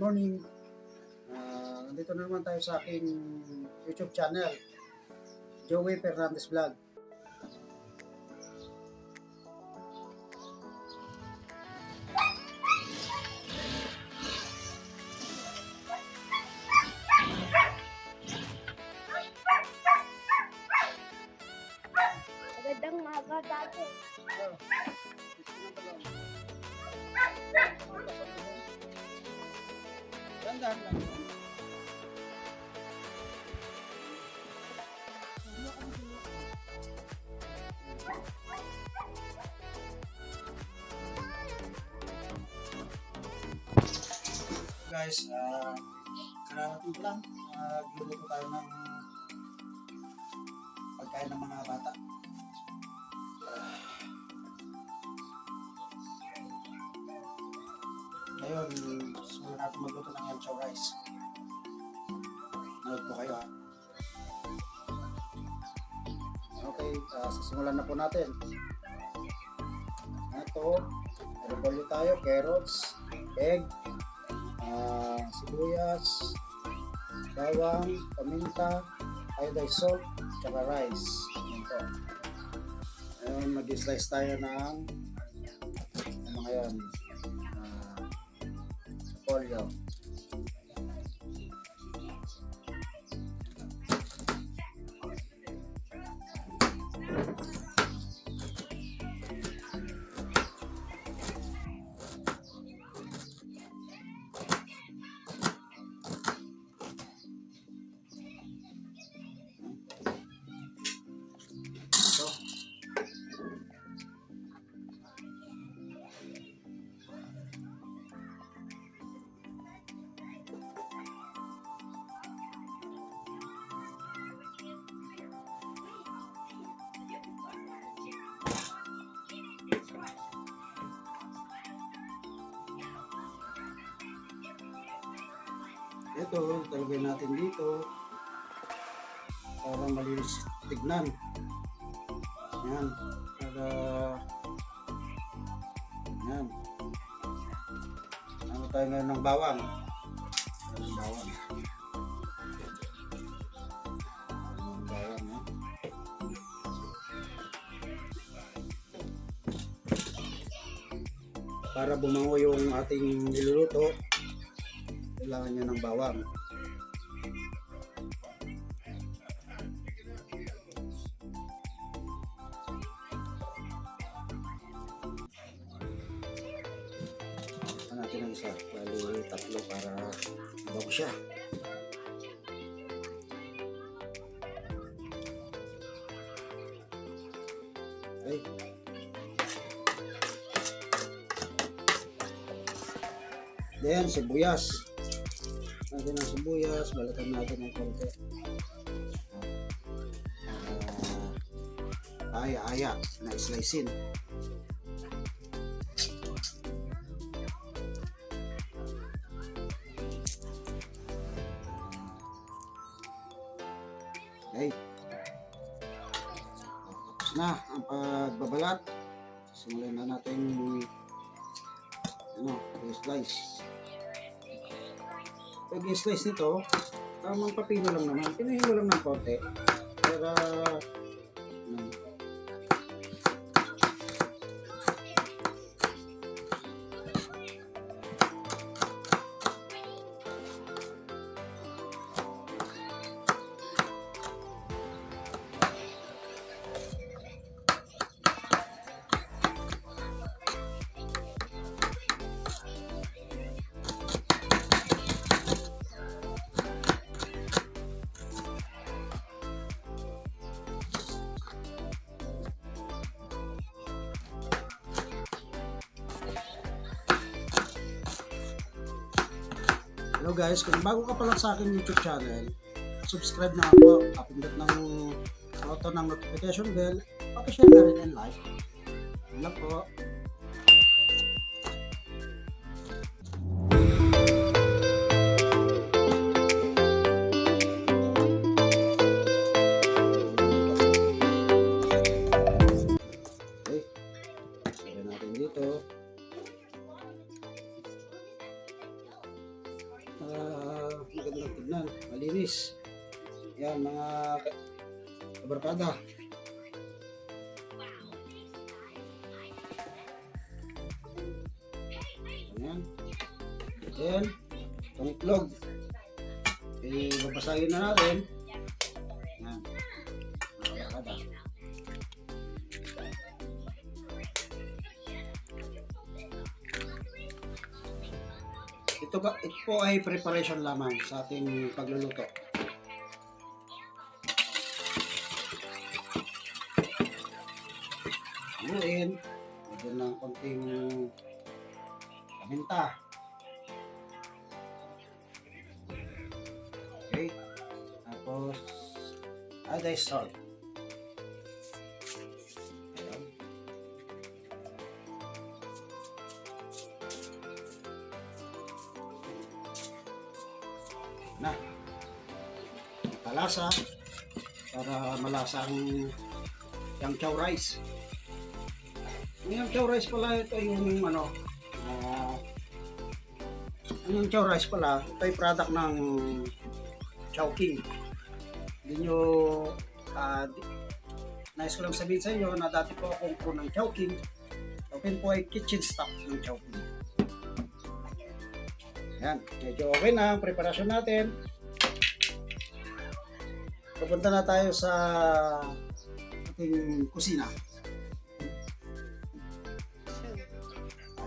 morning. Nandito na naman tayo sa aking YouTube channel, Joey Fernandez Vlog. Magandang umaga dati. Dandan lang. Guys, kararating ko lang. Gluluto tayo ng pagkain ng mga bata. Ngayon, simulan natin magluto ng yam chow rice. Nanood po kayo ha. Okay, sisimulan na po natin. Ito, repolyo tayo, carrots, egg, sibuyas, bawang, paminta, iodized salt, tsaka rice. Ito. Ngayon, mag-slice tayo ng mga yan. Polyo. Ito, talagay natin dito para malinis tignan. Yan. Para yan. Ano tayo ngayon ng bawang? Bawang. Bawang, ha? Para bumango yung ating niluluto, kailangan niya ng bawang. Ano natin ang isa? Bali tatlo para bago siya. Okay. Then sibuyas. Natin ang sibuyas, balatan natin ng konti. Aya na slicein. Okay. Tapos na ang pagbabalat. Simulan na natin i-slice. Pag i-slice nito, tamang papino lang naman. Pinuhin mo lang ng konti para hello guys, kung bago ka pa lang sa akin YouTube channel, subscribe na ako, kapindot ng button ng notification bell, paki-share na rin and like. Yun lang po. Okay, sabi natin dito. Barkada. Ayan. Then, itong itlog. Babasagin na natin. Ayan. Mga barkada. Ito po ay preparation lamang sa ating pagluluto. Haluin. Lagyan ng konting paminta. Okay. Tapos, iodized salt. Ayan. Na. Palasa para malasa ang yang chow rice. Yung chow rice pala, ito yung ano, yung chow rice pala, ito ay product ng Chowking. Hindi nyo, nais ko lang sabihin sa inyo na dati po akong crew ng Chowking. Chowking po ay kitchen staff ng Chowking. Yan, medyo okay na ang preparasyon natin. Pupunta na tayo sa ating kusina.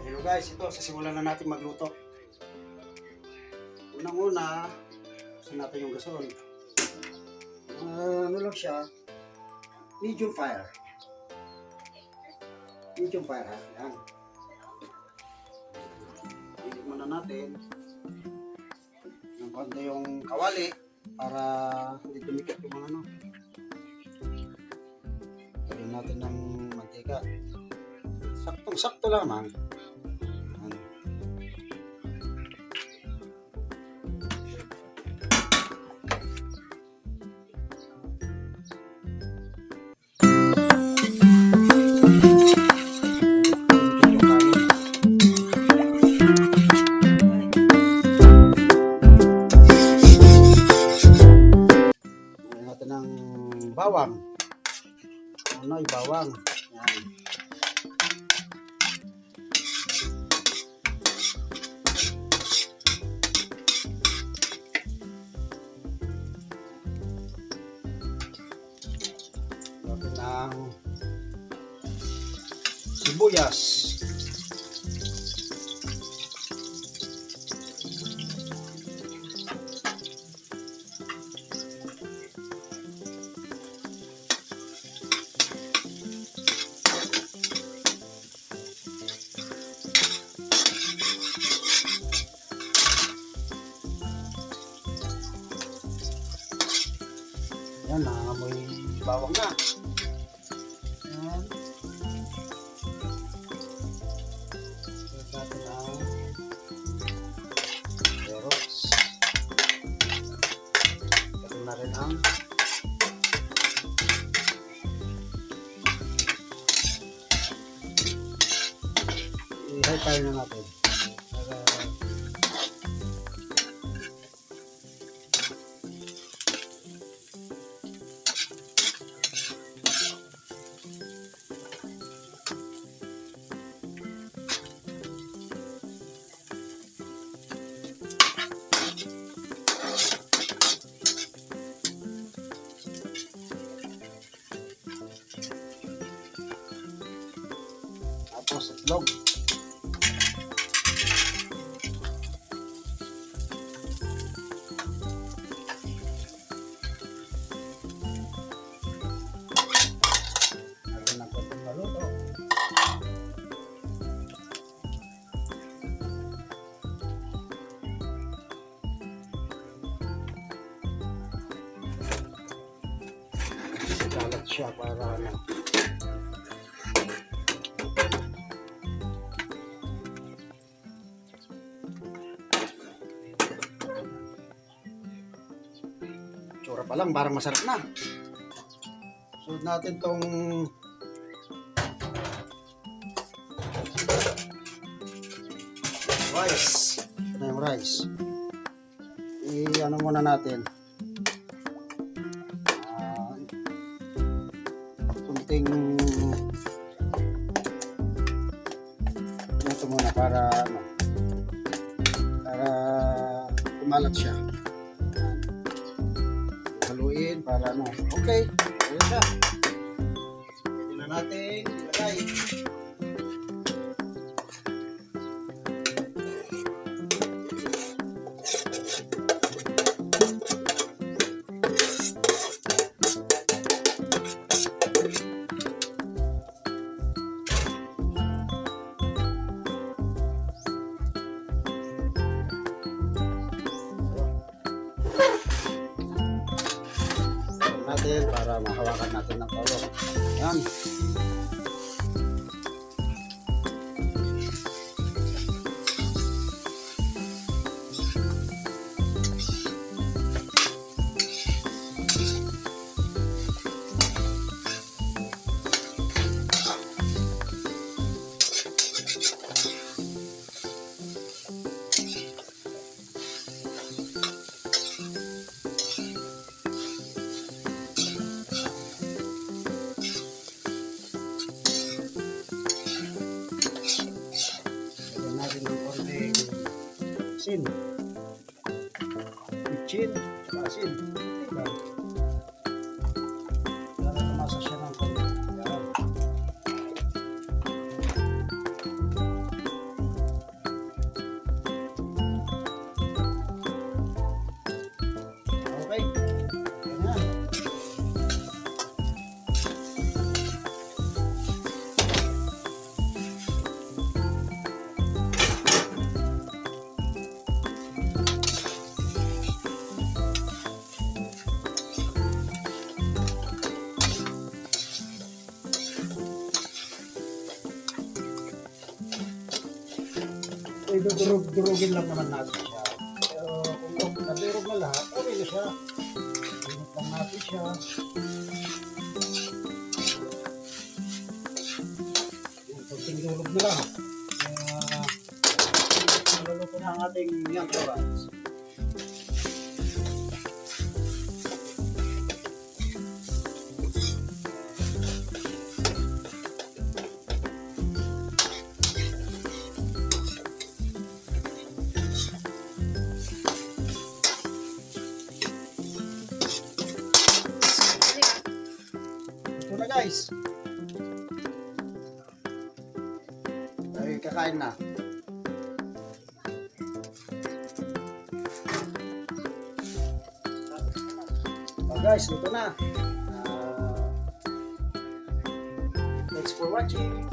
Hello guys, ito sasimulan na natin magluto. Unang-una, buksan natin yung gasol. Ano lang siya, medium fire. Medium fire ha, yan. Higit muna natin ng konti yung kawali para hindi tumikit yung mga ano. Lagyan natin ng mantika. Saktong-sakto lamang. Bawang. Ano ay bawang. Yan. Lagyan ng sibuyas. Yan, nangangamoy bawang na. Yan. Ito natin ang carrots. Ito na rin ang i-high fire na natin. Tapos itlog. Natin ng konting maluto. Kalat siya para ano. Tsura pa lang, parang masarap na. Sunod natin tong rice. Ito na yung rice. I-ano muna natin. ating ito muna para ano, para kumalat siya. Yan. Haluin para ano. Okay, ayan siya. Pwede na natin ilagay. Natin para mahawakan natin ng kolong. Yan. Natin ng konting asin, bitchin, tsaka asin. Diba? Para tumasa siya ng konti. Yan. Okay. Ganyan. Durugin lang naman natin siya. Pero kung nadurog na lahat, okay na siya. Init lang natin siya. Kunting durog na lang. Naluluto na ang ating young rice. Ito na guys. Ay, kakain na. Oh guys, ito na. Thanks for watching.